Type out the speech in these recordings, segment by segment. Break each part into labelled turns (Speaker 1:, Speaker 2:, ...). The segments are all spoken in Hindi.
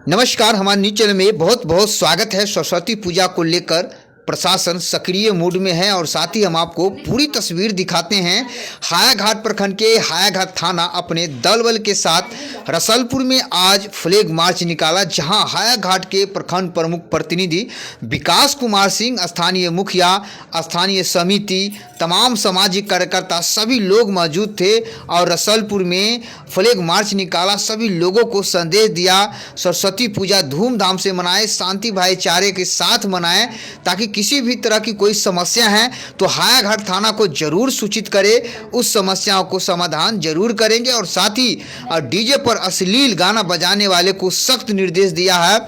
Speaker 1: नमस्कार, हमारे न्यूज चैनल में बहुत बहुत स्वागत है। सरस्वती पूजा को लेकर प्रशासन सक्रिय मूड में है और साथ ही हम आपको पूरी तस्वीर दिखाते हैं। हायाघाट प्रखंड के हायाघाट थाना अपने दल बल के साथ रसलपुर में आज फ्लैग मार्च निकाला, जहां हायाघाट के प्रखंड प्रमुख प्रतिनिधि विकास कुमार सिंह, स्थानीय मुखिया, स्थानीय समिति, तमाम सामाजिक कार्यकर्ता सभी लोग मौजूद थे और रसलपुर में फ्लैग मार्च निकाला। सभी लोगों को संदेश दिया सरस्वती पूजा धूमधाम से मनाएं, शांति भाईचारे के साथ मनाएं, ताकि किसी भी तरह की कोई समस्या है तो हायाघाट थाना को जरूर सूचित करें, उस समस्याओं को समाधान जरूर करेंगे। और साथ ही डीजे पर अश्लील गाना बजाने वाले को सख्त निर्देश दिया है,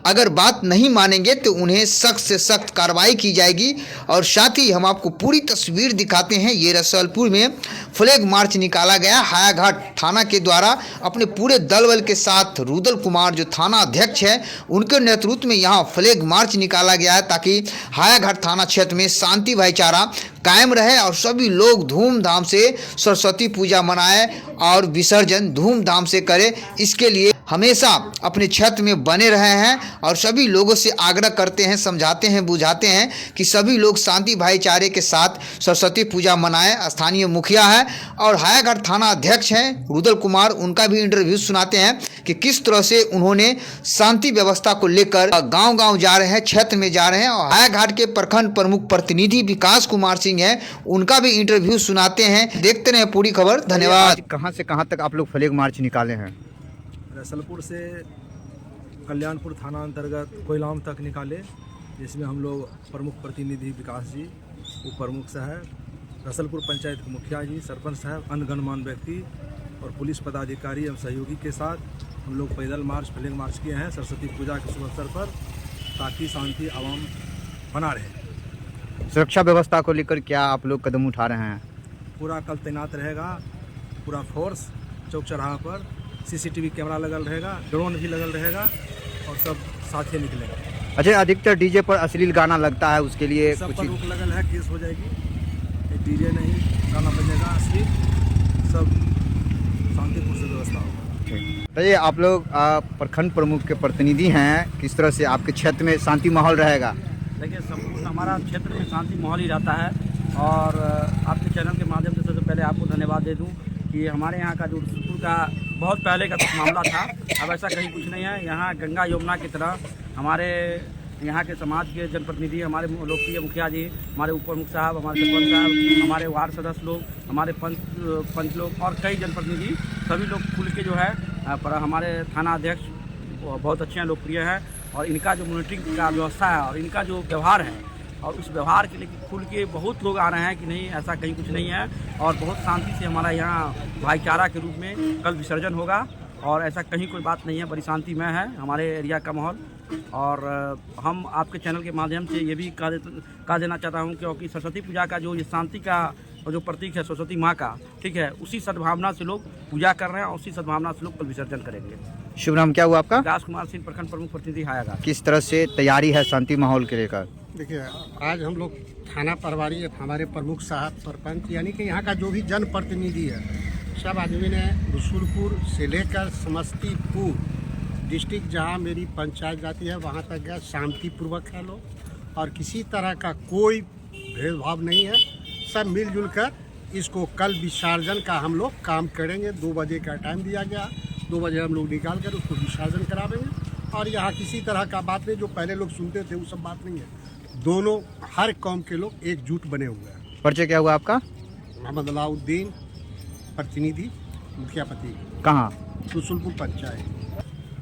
Speaker 1: अगर बात नहीं मानेंगे तो उन्हें सख्त से सख्त कार्रवाई की जाएगी। और साथ ही हम आपको पूरी तस्वीर दिखाते हैं। ये रसलपुर में फ्लैग मार्च निकाला गया हायाघाट थाना के द्वारा अपने पूरे दल बल के साथ। रुदल कुमार जो थाना अध्यक्ष है, उनके नेतृत्व में यहाँ फ्लैग मार्च निकाला गया है, ताकि हायाघाट थाना क्षेत्र में शांति भाईचारा कायम रहे और सभी लोग धूमधाम से सरस्वती पूजा मनाएं और विसर्जन धूमधाम से करें। इसके लिए हमेशा अपने क्षेत्र में बने रहे हैं और सभी लोगों से आग्रह करते हैं, समझाते हैं, बुझाते हैं कि सभी लोग शांति भाईचारे के साथ सरस्वती पूजा मनाएं। स्थानीय मुखिया है और हायाघाट थाना अध्यक्ष हैं रुदल कुमार, उनका भी इंटरव्यू सुनाते हैं कि किस तरह से उन्होंने शांति व्यवस्था को लेकर गांव-गांव जा रहे हैं, क्षेत्र में जा रहे हैं। और हायाघाट के प्रखंड प्रमुख प्रतिनिधि विकास कुमार सिंह है, उनका भी इंटरव्यू सुनाते हैं। देखते रहे पूरी खबर। धन्यवाद। कहाँ से कहाँ तक आप लोग फ्लैग मार्च निकाले हैं?
Speaker 2: रसलपुर से कल्याणपुर थाना अंतर्गत कोयलाम तक निकाले, जिसमें हम लोग प्रमुख प्रतिनिधि विकास जी, उप प्रमुख साहब, रसलपुर पंचायत के मुखिया जी, सरपंच साहब, अन्य गणमान्य व्यक्ति और पुलिस पदाधिकारी एवं सहयोगी के साथ हम लोग पैदल मार्च फ्लैग मार्च किए हैं सरस्वती पूजा के शुभ अवसर पर, ताकि शांति आवाम बना रहे।
Speaker 1: सुरक्षा व्यवस्था को लेकर क्या आप लोग कदम उठा रहे हैं?
Speaker 2: पूरा कल तैनात रहेगा, पूरा फोर्स चौक चौराहा पर, सीसीटीवी कैमरा लगल रहेगा, ड्रोन भी लगल रहेगा और सब साथ ही निकलेंगे।
Speaker 1: अच्छा, अधिकतर डीजे पर अश्लील गाना लगता है, उसके लिए
Speaker 2: सब
Speaker 1: कुछ
Speaker 2: पर रोक लगल है, केस हो जाएगी। डीजे नहीं, गाना बजेगा असली, सब शांतिपूर्ण से व्यवस्था होगा।
Speaker 1: तो ये आप लोग प्रखंड प्रमुख के प्रतिनिधि हैं, किस तरह से आपके क्षेत्र में शांति माहौल रहेगा?
Speaker 3: देखिए, संपूर्ण हमारा क्षेत्र में शांति माहौल ही रहता है। और आपके चैनल के माध्यम से सबसे पहले आपको धन्यवाद दे दूं कि हमारे यहाँ का जो रसलपुर का बहुत पहले का कुछ मामला था, अब ऐसा कहीं कुछ नहीं है। यहाँ गंगा यमुना की तरह हमारे यहाँ के समाज के जनप्रतिनिधि, हमारे लोकप्रिय मुखिया जी, हमारे उप प्रमुख साहब, हमारे सरपंच साहब, हमारे वार्ड सदस्य लोग, हमारे पंच लोग और कई जनप्रतिनिधि सभी लोग खुल के जो है पर हमारे थाना अध्यक्ष बहुत अच्छे हैं, लोकप्रिय हैं। और इनका जो मॉनिटरिंग का व्यवस्था है और इनका जो व्यवहार है, और उस व्यवहार के लिए खुल के बहुत लोग आ रहे हैं कि नहीं, ऐसा कहीं कुछ नहीं है। और बहुत शांति से हमारा यहाँ भाईचारा के रूप में कल विसर्जन होगा और ऐसा कहीं कोई बात नहीं है, बड़ी शांति में है हमारे एरिया का माहौल। और हम आपके चैनल के माध्यम से ये भी कह देना चाहता हूँ, क्योंकि सरस्वती पूजा का जो ये शांति का जो प्रतीक है सरस्वती माँ का, ठीक है, उसी सद्भावना से लोग पूजा कर रहे हैं और उसी सद्भावना से लोग कल विसर्जन करेंगे।
Speaker 1: शुभ नाम क्या हुआ आपका?
Speaker 3: विकास कुमार सिंह, प्रखंड प्रमुख प्रतिनिधि हायाघाट।
Speaker 1: किस तरह से तैयारी है शांति माहौल के लेकर?
Speaker 4: देखिए, आज हम लोग थाना प्रभारी, हमारे प्रमुख साहब, सरपंच, यानी कि यहाँ का जो भी जनप्रतिनिधि है, सब आदमी ने रसुलपुर से लेकर समस्तीपुर डिस्ट्रिक्ट जहाँ मेरी पंचायत जाती है वहाँ तक गया, शांतिपूर्वक है लोग और किसी तरह का कोई भेदभाव नहीं है। सब मिलजुल कर इसको कल विसर्जन का हम लोग काम करेंगे। 2 बजे का टाइम दिया गया, 2 बजे हम लोग निकाल कर उसको विसर्जन करावेंगे। और यहाँ किसी तरह का बात नहीं, जो पहले लोग सुनते थे वो सब बात नहीं है। दोनों हर कौम के लोग एकजुट बने हुए हैं।
Speaker 1: परिचय क्या हुआ आपका?
Speaker 4: मोहम्मद अलाउद्दीन, प्रतिनिधि मुखिया पति,
Speaker 1: कहाँ?
Speaker 4: रसुलपुर पंचायत।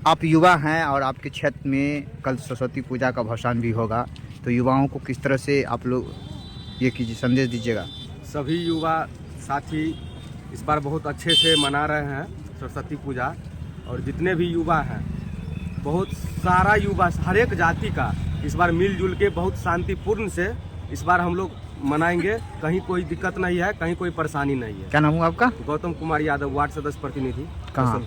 Speaker 1: आप युवा हैं और आपके क्षेत्र में कल सरस्वती पूजा का भसान भी होगा, तो युवाओं को किस तरह से आप लोग ये कीजिए, संदेश दीजिएगा?
Speaker 5: सभी युवा साथी इस बार बहुत अच्छे से मना रहे हैं सरस्वती पूजा, और जितने भी युवा हैं, बहुत सारा युवा हर एक जाति का इस बार मिलजुल के बहुत शांतिपूर्ण से इस बार हम लोग मनाएंगे। कहीं कोई दिक्कत नहीं है, कहीं कोई परेशानी नहीं है।
Speaker 1: क्या नाम हुआ आपका?
Speaker 5: गौतम कुमार यादव, वार्ड सदस्य प्रतिनिधि।
Speaker 1: कहाँ?